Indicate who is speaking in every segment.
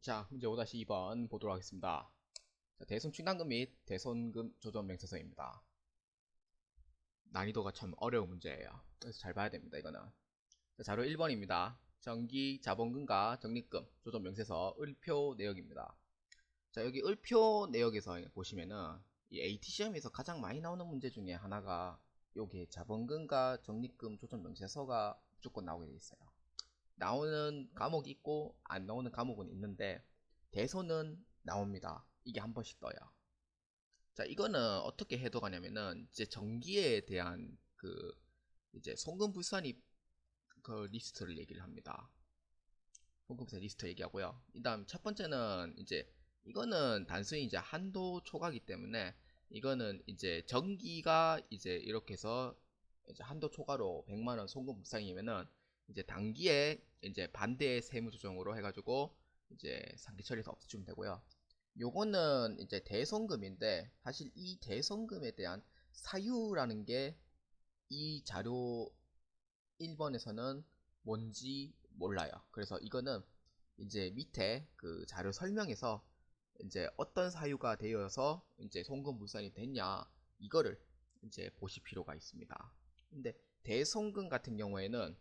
Speaker 1: 자, 문제 5-2번 보도록 하겠습니다. 자, 대손 충당금 및 대손금 조정 명세서입니다. 난이도가 참 어려운 문제예요. 그래서 잘 봐야 됩니다, 이거는. 자, 자료 1번입니다. 정기 자본금과 적립금 조정 명세서 을표 내역입니다. 자, 여기 을표 내역에서 보시면은 이 AT 시험에서 가장 많이 나오는 문제 중에 하나가 요게 자본금과 적립금 조정 명세서가 무조건 나오게 돼 있어요. 나오는 과목이 있고 안 나오는 과목은 있는데 대손은 나옵니다. 이게 한 번씩 떠요. 자, 이거는 어떻게 해석하냐면은 이제 전기에 대한 그 이제 송금불산입 그 리스트를 얘기를 합니다. 송금불산 리스트 얘기하고요. 일단 첫 번째는 이제 이거는 단순히 이제 한도 초과기 때문에 이거는 이제 전기가 이제 이렇게 해서 이제 한도 초과로 100만 원 송금불상이면은 이제 단기에 이제 반대 세무 조정으로 해가지고 이제 상기 처리해서 없애주면 되고요. 요거는 이제 대손금인데 사실 이 대손금에 대한 사유라는 게 이 자료 1번에서는 뭔지 몰라요. 그래서 이거는 이제 밑에 그 자료 설명에서 이제 어떤 사유가 되어서 이제 송금불산이 됐냐 이거를 이제 보실 필요가 있습니다. 근데 대손금 같은 경우에는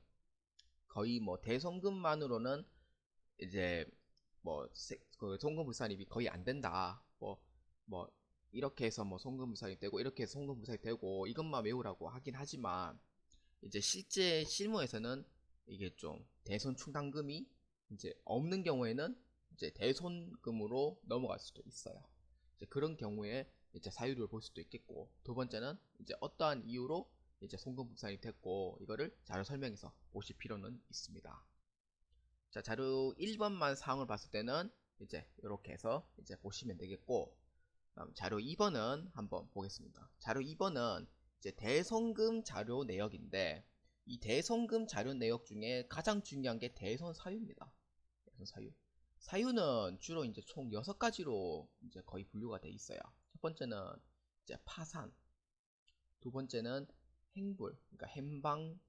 Speaker 1: 거의 뭐 대손금만으로는 이제 그 송금불산입이 거의 안 된다. 뭐 이렇게 해서 뭐 송금불산이 되고 이렇게 해서 송금불산이 되고 이것만 외우라고 하긴 하지만 이제 실제 실무에서는 이게 좀 대손 충당금이 이제 없는 경우에는 이제 대손금으로 넘어갈 수도 있어요. 이제 그런 경우에 이제 사유를 볼 수도 있겠고, 두 번째는 이제 어떠한 이유로 이제 송금불산이 됐고 이거를 자료 설명에서 보실 필요는 있습니다. 자, 자료 1번만 사항을 봤을 때는 이제 이렇게 해서 이제 보시면 되겠고, 다음 자료 2번은 한번 보겠습니다. 자료 2번은 이제 대손금 자료 내역인데 이 대손금 자료 내역 중에 가장 중요한 게 대손 사유입니다. 대손 사유. 사유는 주로 이제 총 6가지로 이제 거의 분류가 돼 있어요. 첫 번째는 이제 파산, 두 번째는 행불, 그러니까 행방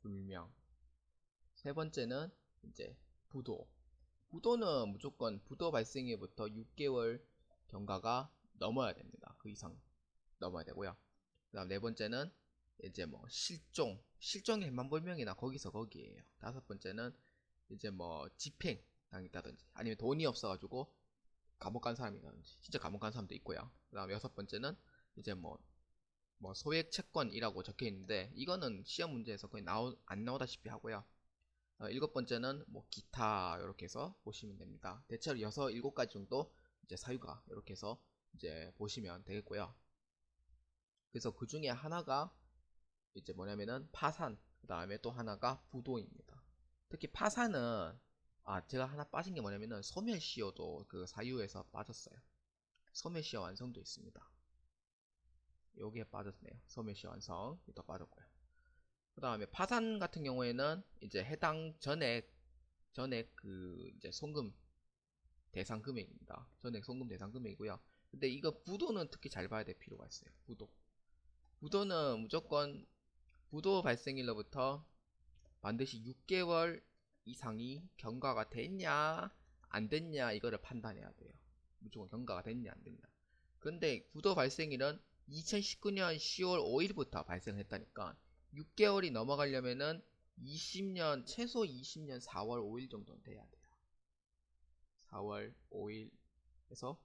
Speaker 1: 불명, 세 번째는 이제 부도. 부도는 무조건 부도 발생일부터 6개월 경과가 넘어야 됩니다. 그 이상 넘어야 되고요. 그 다음 네 번째는 이제 뭐 실종의 행방불명이나 거기서 거기에요. 다섯 번째는 이제 뭐 집행 당했다든지 아니면 돈이 없어가지고 감옥 간 사람이라든지 진짜 감옥 간 사람도 있고요. 그 다음 여섯 번째는 이제 뭐 소액 채권이라고 적혀 있는데 이거는 시험 문제에서 거의 안 나오다시피 하고요. 일곱 번째는 뭐 기타 이렇게 해서 보시면 됩니다. 대체로 7가지 정도 이제 사유가 이렇게 해서 이제 보시면 되겠고요. 그래서 그 중에 하나가 이제 뭐냐면은 파산, 그 다음에 또 하나가 부도입니다. 특히 파산은 제가 하나 빠진 게 뭐냐면은 소멸시효도 그 사유에서 빠졌어요. 소멸시효 완성도 있습니다. 여기에 빠졌네요. 소멸시효 완성 또 빠졌고요. 그 다음에 파산 같은 경우에는 이제 해당 전액 그 이제 송금 대상 금액입니다. 전액 송금 대상 금액이고요. 근데 이거 부도는 특히 잘 봐야 될 필요가 있어요. 부도는 무조건 부도 발생일로부터 반드시 6개월 이상이 경과가 됐냐 안 됐냐 이거를 판단해야 돼요. 무조건 경과가 됐냐 안 됐냐. 근데 부도 발생일은 2019년 10월 5일부터 발생했다니까 6개월이 넘어가려면은 최소 20년 4월 5일 정도는 돼야 돼요. 4월 5일에서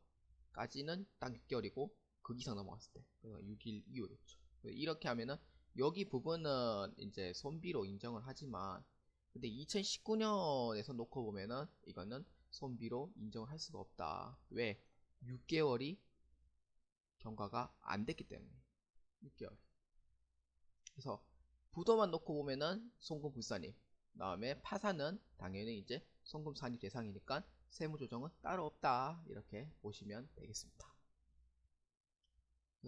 Speaker 1: 까지는 딱 6개월이고 그 이상 넘어갔을 때 6일 이후였죠. 이렇게 하면은 여기 부분은 이제 손비로 인정을 하지만 근데 2019년에서 놓고 보면은 이거는 손비로 인정을 할 수가 없다. 왜? 6개월이 경과가 안 됐기 때문에 6개월. 그래서 부도만 놓고 보면은 송금불산입, 다음에 파산은 당연히 이제 송금산입 대상이니까 세무조정은 따로 없다. 이렇게 보시면 되겠습니다.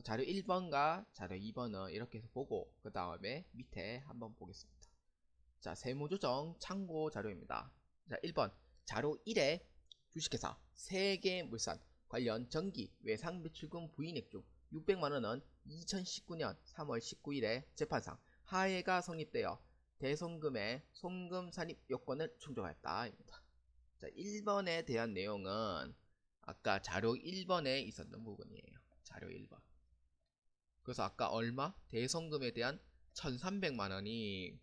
Speaker 1: 자료 1번과 자료 2번은 이렇게 해서 보고 그 다음에 밑에 한번 보겠습니다. 자, 세무조정 참고 자료입니다. 자, 1번 자료 1에 주식회사 세계물산 관련 정기 외상매출금 부인액 중 600만원은 2019년 3월 19일에 재판상 하해가 성립되어 대손금의 송금 산입 요건을 충족하였다 입니다. 자, 1번에 대한 내용은 아까 자료 1번에 있었던 부분이에요. 자료 1번. 그래서 아까 얼마? 대손금에 대한 1300만원이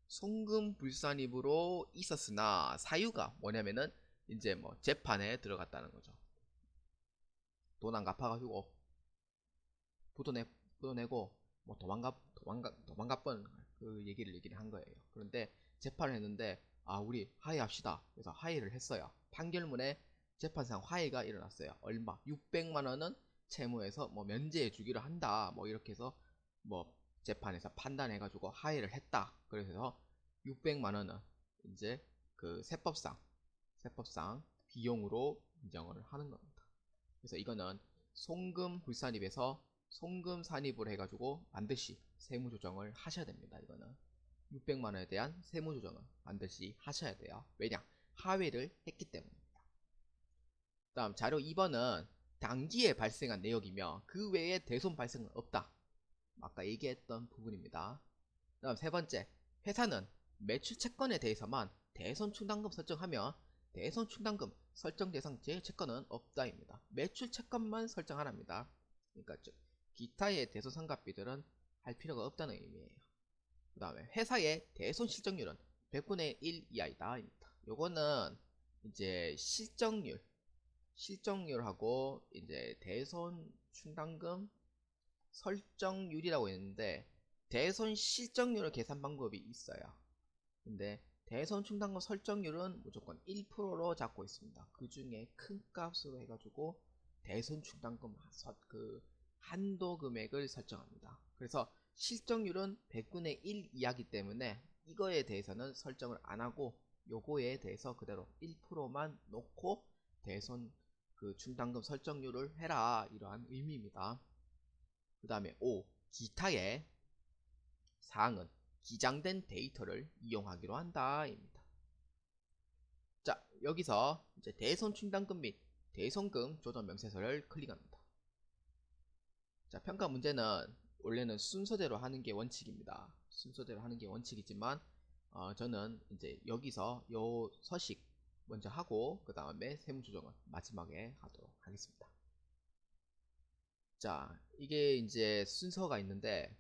Speaker 1: 송금 불산입으로 있었으나 사유가 뭐냐면은 이제 뭐 재판에 들어갔다는 거죠. 돈 안 갚아가지고 부도내고 뭐 도망가뻔 그 얘기를 한 거예요. 그런데 재판을 했는데 우리 화해합시다. 그래서 화해를 했어요. 판결문에 재판상 화해가 일어났어요. 얼마? 600만 원은 채무에서 뭐 면제해 주기로 한다. 뭐 이렇게 해서 뭐 재판에서 판단해가지고 화해를 했다. 그래서 600만 원은 이제 그 세법상 비용으로 인정을 하는 겁니다. 그래서 이거는 송금 불산입에서 송금 산입을 해가지고 반드시 세무조정을 하셔야 됩니다. 이거는 600만원에 대한 세무조정을 반드시 하셔야 돼요. 왜냐? 하회를 했기 때문입니다. 다음 자료 2번은 당기에 발생한 내역이며 그 외에 대손 발생은 없다. 아까 얘기했던 부분입니다. 다음 세 번째, 회사는 매출 채권에 대해서만 대손 충당금 설정하며 대손 충당금 설정 대상 제외채권은 없다입니다. 매출 채권만 설정하랍니다. 그러니까 즉 기타의 대손 상각비들은 할 필요가 없다는 의미예요. 그 다음에 회사의 대손 실적률은 100분의 1 이하이다. 요거는 이제 실적률하고 이제 대손 충당금 설정률이라고 있는데 대손 실적률 계산 방법이 있어요. 근데 대손 충당금 설정률은 무조건 1%로 잡고 있습니다. 그 중에 큰 값으로 해가지고 대손 충당금 그 한도 금액을 설정합니다. 그래서 실적률은 100분의 1 이하기 때문에 이거에 대해서는 설정을 안 하고 요거에 대해서 그대로 1%만 놓고 대손 그 충당금 설정률을 해라, 이러한 의미입니다. 그 다음에 5. 기타의 사항은 기장된 데이터를 이용하기로 한다입니다. 자, 여기서 이제 대손 충당금 및 대손금 조정 명세서를 클릭합니다. 자, 평가 문제는 원래는 순서대로 하는 게 원칙입니다. 순서대로 하는 게 원칙이지만 저는 이제 여기서 요 서식 먼저 하고 그 다음에 세무조정은 마지막에 하도록 하겠습니다. 자, 이게 이제 순서가 있는데,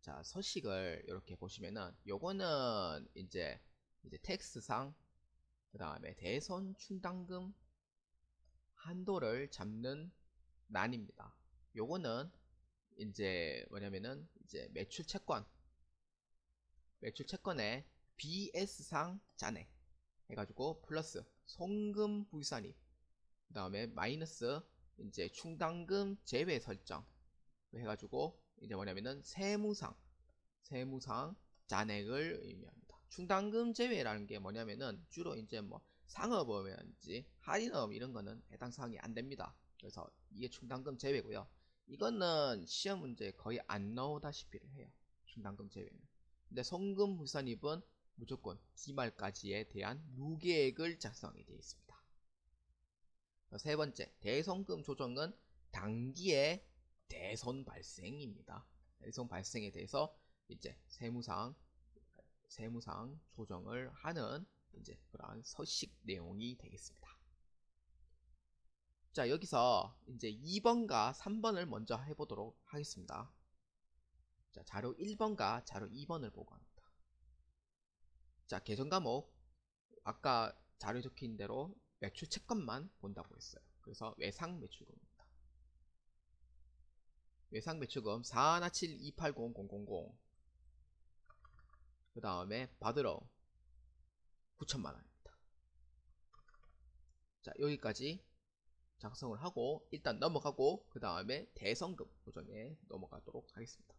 Speaker 1: 자, 서식을 이렇게 보시면은 요거는 이제 텍스트상 그 다음에 대손 충당금 한도를 잡는 난입니다. 요거는 이제 뭐냐면은 이제 매출 채권에 BS상 잔액 해가지고 플러스 송금 불산입 그 다음에 마이너스 이제 충당금 제외 설정 해가지고 이제 뭐냐면은 세무상 잔액을 의미합니다. 충당금 제외라는 게 뭐냐면은 주로 이제 뭐 상업업이라든지 할인업 이런 거는 해당 사항이 안 됩니다. 그래서 이게 충당금 제외고요. 이거는 시험 문제에 거의 안 나오다시피 해요. 충당금 제외는. 근데 송금 불산입은 무조건 기말까지에 대한 무계획을 작성하게 되어 있습니다. 세 번째, 대손금 조정은 당기의 대손 발생입니다. 대손 발생에 대해서 이제 세무상 조정을 하는 이제 그러한 서식 내용이 되겠습니다. 자, 여기서 이제 2번과 3번을 먼저 해보도록 하겠습니다. 자, 자료 1번과 자료 2번을 보고 합니다. 자, 개정 과목 아까 자료에 적힌 대로 매출 채권만 본다고 했어요. 그래서 외상 매출금입니다. 외상 매출금 4172800000 그 다음에 받으러 9천만원입니다. 자, 여기까지 작성을 하고 일단 넘어가고 그 다음에 대손금 조정에 넘어가도록 하겠습니다.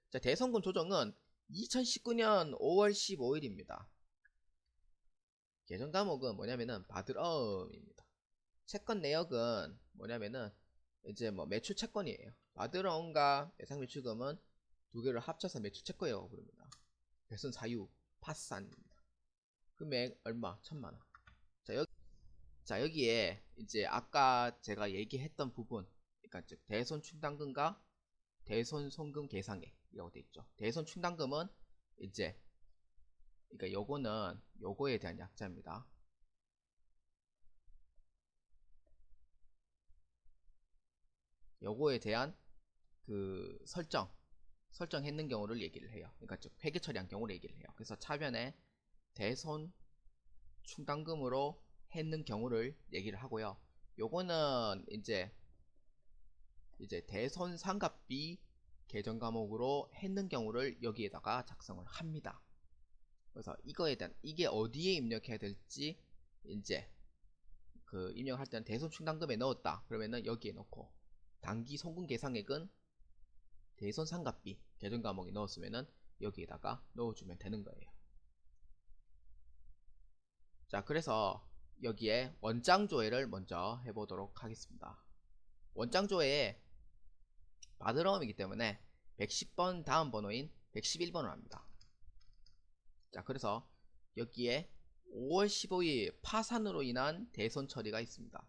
Speaker 1: 자, 대손금 조정은 2019년 5월 15일입니다. 개정 과목은 뭐냐면은 받으러입니다. 채권 내역은 뭐냐면은 이제 뭐 매출 채권이에요. 받으러과 예상 매출금은 두 개를 합쳐서 매출 채권이라고 부릅니다. 배선 사유 파산입니다. 금액 얼마? 1000만원. 자, 여기에 이제 아까 제가 얘기했던 부분, 그러니까 즉 대손 충당금과 대손 송금 계상액이라고 되어 있죠. 대손 충당금은 이제 그러니까 요거는 요거에 대한 약자입니다. 요거에 대한 그 설정했는 경우를 얘기를 해요. 그러니까 즉 회계 처리한 경우를 얘기를 해요. 그래서 차변에 대손 충당금으로 했는 경우를 얘기를 하고요. 요거는 이제 대손 상각비 계정 과목으로 했는 경우를 여기에다가 작성을 합니다. 그래서 이거에 대한 이게 어디에 입력해야 될지 이제 그 입력할 때는 대손 충당금에 넣었다 그러면은 여기에 넣고, 단기 송금 계상액은 대손 상각비 계정 과목에 넣었으면은 여기에다가 넣어주면 되는 거예요. 자, 그래서 여기에 원장 조회를 먼저 해보도록 하겠습니다. 원장 조회에 바드럼이기 때문에 110번 다음 번호인 111번을 합니다. 자, 그래서 여기에 5월 15일 파산으로 인한 대손 처리가 있습니다.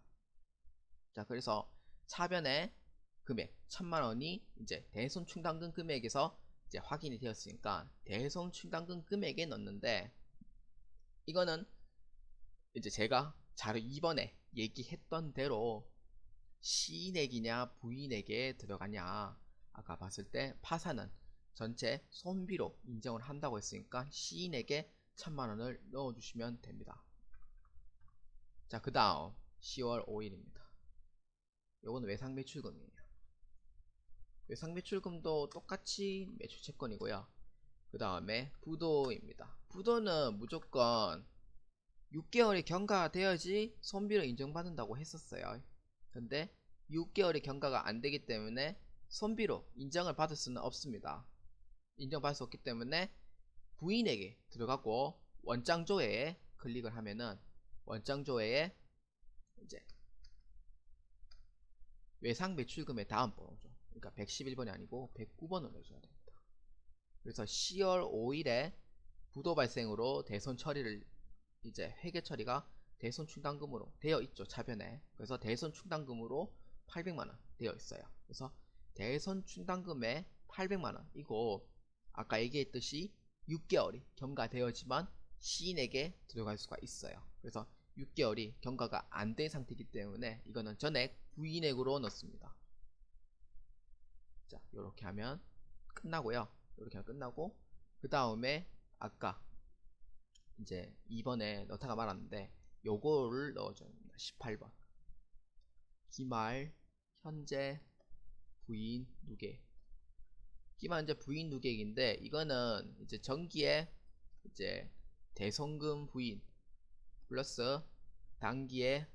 Speaker 1: 자, 그래서 차변에 금액 1000만원이 이제 대손 충당금 금액에서 이제 확인이 되었으니까 대손 충당금 금액에 넣는데, 이거는 이제 제가 자료 2번에 얘기했던 대로 시인액이냐 부인에게 들어가냐, 아까 봤을 때 파산은 전체 손비로 인정을 한다고 했으니까 시인에게 1000만원을 넣어주시면 됩니다. 자, 그 다음 10월 5일입니다. 요거는 외상 매출금이에요. 외상 매출금도 똑같이 매출 채권이고요. 그 다음에 부도입니다. 부도는 무조건 6개월이 경과되어야지 손비로 인정받는다고 했었어요. 근데 6개월이 경과가 안 되기 때문에 손비로 인정을 받을 수는 없습니다. 인정받을 수 없기 때문에 부인에게 들어가고 원장 조회에 클릭을 하면은 원장 조회에 이제 외상 매출금의 다음 번호죠. 그러니까 111번이 아니고 109번을 넣어줘야 됩니다. 그래서 10월 5일에 부도 발생으로 대손 처리를 이제 회계 처리가 대손 충당금으로 되어 있죠, 차변에. 그래서 대손 충당금으로 800만원 되어 있어요. 그래서 대손 충당금에 800만원 이거 아까 얘기했듯이 6개월이 경과되어지만 시인에게 들어갈 수가 있어요. 그래서 6개월이 경과가 안 된 상태이기 때문에 이거는 전액 부인액으로 넣습니다. 자, 요렇게 하면 끝나고요. 요렇게 하면 끝나고, 그 다음에 아까 이제 2번에 넣다가 말았는데 요거를 넣어줘야 됩니다. 18번 기말 현재 부인 누계. 기말 현재 부인 누계액인데, 이거는 이제 정기에 이제 대손금 부인 플러스 단기에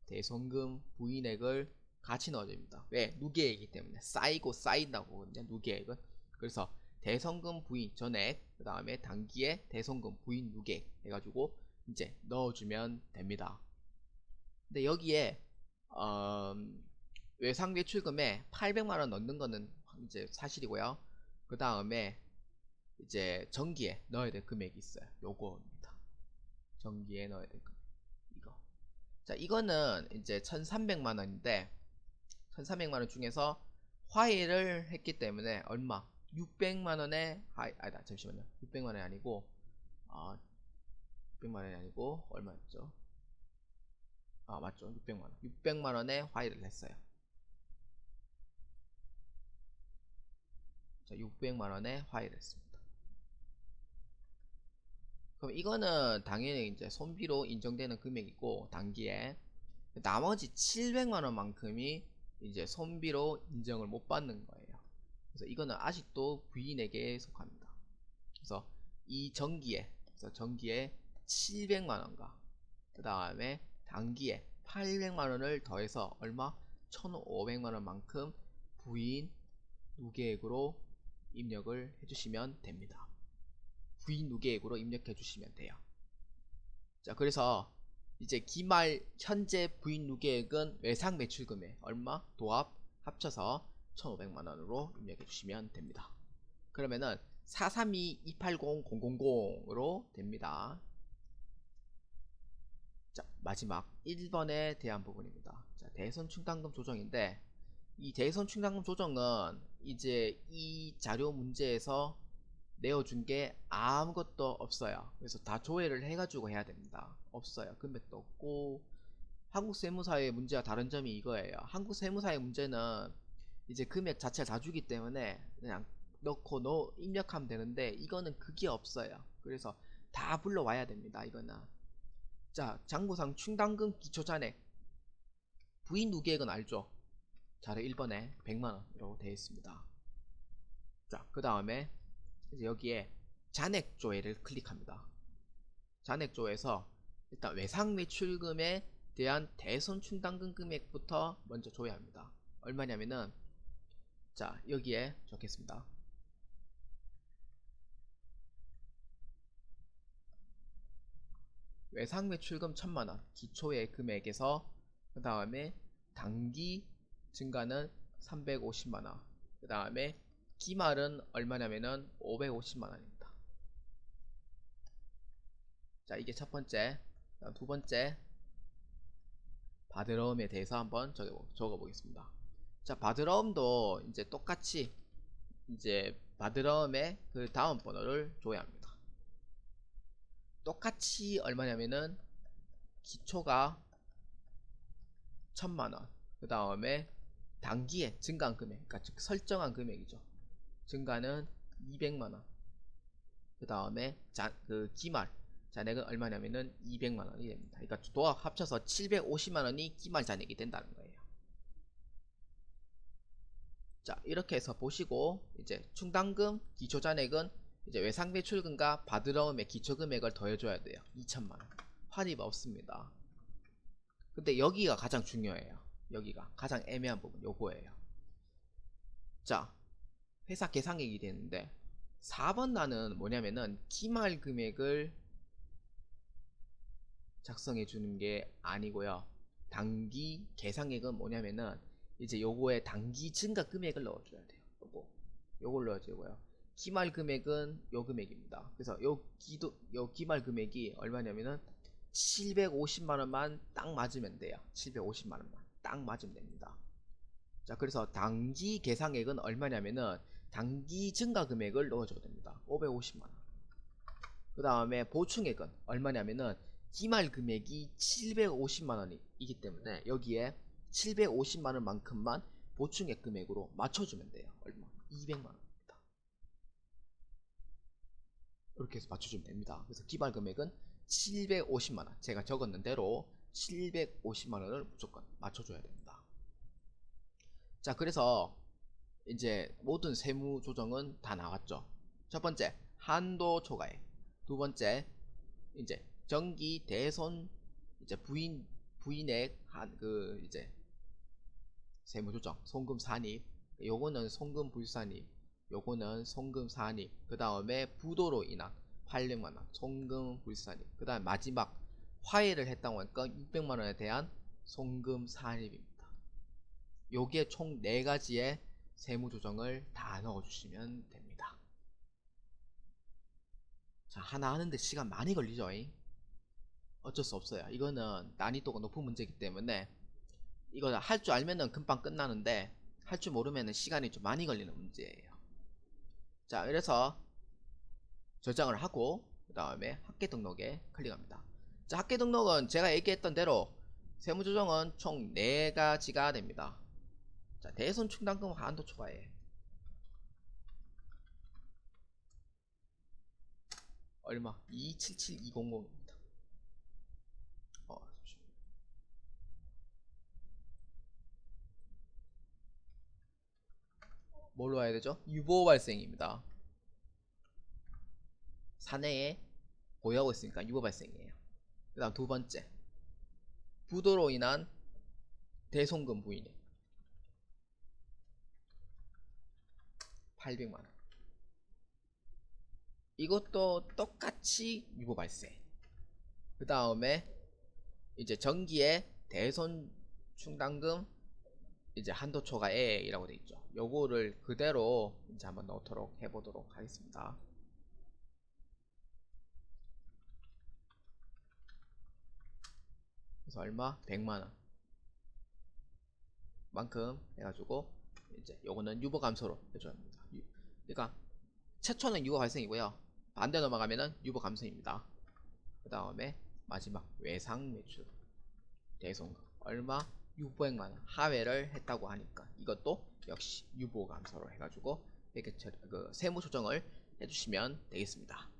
Speaker 1: 대손금 부인액을 같이 넣어야 됩니다. 왜? 누계액이기 때문에 쌓이고 쌓인다고 하거든요, 누계액은. 그래서 대손금 부인 전액, 그 다음에 단기에 대손금 부인 누계액 해가지고 이제 넣어주면 됩니다. 근데 여기에 외상 매출금에 800만원 넣는 거는 이제 사실이고요. 그 다음에 이제 정기에 넣어야 될 금액이 있어요. 요거입니다. 정기에 넣어야 될 금액 이거. 자, 이거는 이제 1300만원인데 1300만원 중에서 화해를 했기 때문에 얼마? 600만원에 아니다, 잠시만요. 600만원이 아니고 600만원이 아니고 얼마였죠? 맞죠, 600만원. 600만원에 화해를 했어요. 자, 600만원에 화해를 했습니다. 그럼 이거는 당연히 이제 손비로 인정되는 금액이고, 단기에 나머지 700만원만큼이 이제 손비로 인정을 못 받는 거예요. 그래서 이거는 아직도 부인에게 속합니다. 그래서 이 정기에 700만원과 그 다음에 단기에 800만원을 더해서 얼마? 1500만원만큼 부인 누계액으로 입력을 해주시면 됩니다. 부인 누계액으로 입력해 주시면 돼요. 자, 그래서 이제 기말 현재 부인 누계액은 외상 매출금액 얼마? 도합 합쳐서 1500만원으로 입력해 주시면 됩니다. 그러면은 432-280-000으로 됩니다. 자, 마지막 1번에 대한 부분입니다. 자, 대손 충당금 조정인데, 이 대손 충당금 조정은 이제 이 자료 문제에서 내어준 게 아무것도 없어요. 그래서 다 조회를 해가지고 해야 됩니다. 없어요. 금액도 없고. 한국 세무사의 문제와 다른 점이 이거예요. 한국 세무사의 문제는 이제 금액 자체를 다 주기 때문에 그냥 넣고 입력하면 되는데, 이거는 그게 없어요. 그래서 다 불러와야 됩니다. 이거는. 자, 장부상 충당금 기초잔액 부인 누계액은 알죠? 자료 1번에 100만원이라고 되어 있습니다. 자, 그 다음에 이제 여기에 잔액 조회를 클릭합니다. 잔액 조회에서 일단 외상 매출금에 대한 대손 충당금 금액부터 먼저 조회합니다. 얼마냐면은, 자, 여기에 적겠습니다. 외상 매출금 1000만원 기초의 금액에서, 그 다음에 당기 증가는 350만원, 그 다음에 기말은 얼마냐면은 550만원입니다. 자, 이게 첫 번째. 두 번째, 바드러움에 대해서 한번 적어 보겠습니다. 자, 바드러움도 이제 똑같이 이제 바드러움의 그 다음 번호를 줘야 합니다. 똑같이 얼마냐면은 기초가 1000만원, 그 다음에 단기에 증가한 금액, 그러니까 즉 설정한 금액이죠. 증가는 200만원, 그 다음에 그 기말 잔액은 얼마냐면은 200만원이 됩니다. 그러니까 도합 합쳐서 750만원이 기말 잔액이 된다는 거예요. 자, 이렇게 해서 보시고, 이제 충당금 기초잔액은 이제 외상배출금과 바드러움의 기초금액을 더해줘야 돼요. 2천만원. 환입 없습니다. 근데 여기가 가장 중요해요. 여기가 가장 애매한 부분 요거예요. 자, 회사 계상액이 되는데 4번 난은 뭐냐면은 기말 금액을 작성해 주는 게 아니고요. 단기 계상액은 뭐냐면은 이제 요거에 단기 증가 금액을 넣어줘야 돼요. 요걸 넣어주고요. 기말 금액은 요 금액입니다. 그래서 요 기말 금액이 얼마냐면은 750만원만 딱 맞으면 돼요. 750만원만 딱 맞으면 됩니다. 자, 그래서 단기 계상액은 얼마냐면은 단기 증가 금액을 넣어줘야 됩니다. 550만원. 그 다음에 보충액은 얼마냐면은 기말 금액이 750만원이기 때문에 여기에 750만원 만큼만 보충액 금액으로 맞춰주면 돼요. 얼마? 200만원입니다. 이렇게 해서 맞춰주면 됩니다. 그래서 기말 금액은 750만원, 제가 적었는 대로 750만원을 무조건 맞춰줘야 됩니다. 자, 그래서 이제 모든 세무 조정은 다 나왔죠. 첫 번째, 한도 초과액. 두 번째, 이제 정기 대손 이제 부인액 한 그 이제 세무 조정, 송금 산입. 요거는 송금 불산입, 요거는 송금 산입. 그 다음에 부도로 인한 800만원 송금 불산입. 그 다음 마지막 화해를 했다고 하니까 600만원에 대한 송금 산입입니다. 요게 총 4가지의 세무조정을 다 넣어주시면 됩니다. 자, 하나 하는데 시간 많이 걸리죠. 어쩔 수 없어요. 이거는 난이도가 높은 문제이기 때문에 이거 할 줄 알면은 금방 끝나는데 할 줄 모르면은 시간이 좀 많이 걸리는 문제예요. 자, 그래서 저장을 하고 그 다음에 학계 등록에 클릭합니다. 자, 학계 등록은 제가 얘기했던 대로 세무조정은 총 4가지가 됩니다. 자, 대손 충당금 한도 초과액 얼마? 277200입니다. 뭘로 와야 되죠? 유보 발생입니다. 사내에 보유하고 있으니까 유보 발생이에요. 그 다음 두 번째, 부도로 인한 대손금 부인액 800만원. 이것도 똑같이 유보 발생. 그 다음에 이제 정기에 대손 충당금 이제 한도 초과액이라고 되어 있죠. 요거를 그대로 이제 한번 넣도록 해보도록 하겠습니다. 그래서 얼마? 100만원 만큼 해가지고 이제 요거는 유보 감소로 해줘야 합니다. 그러니까 최초는 유보 발생이고요. 반대 넘어가면은 유보 감소입니다. 그 다음에 마지막 외상 매출 대손금 얼마 유보액만 하회를 했다고 하니까 이것도 역시 유보 감소로 해가지고 이렇게 그 세무 조정을 해주시면 되겠습니다.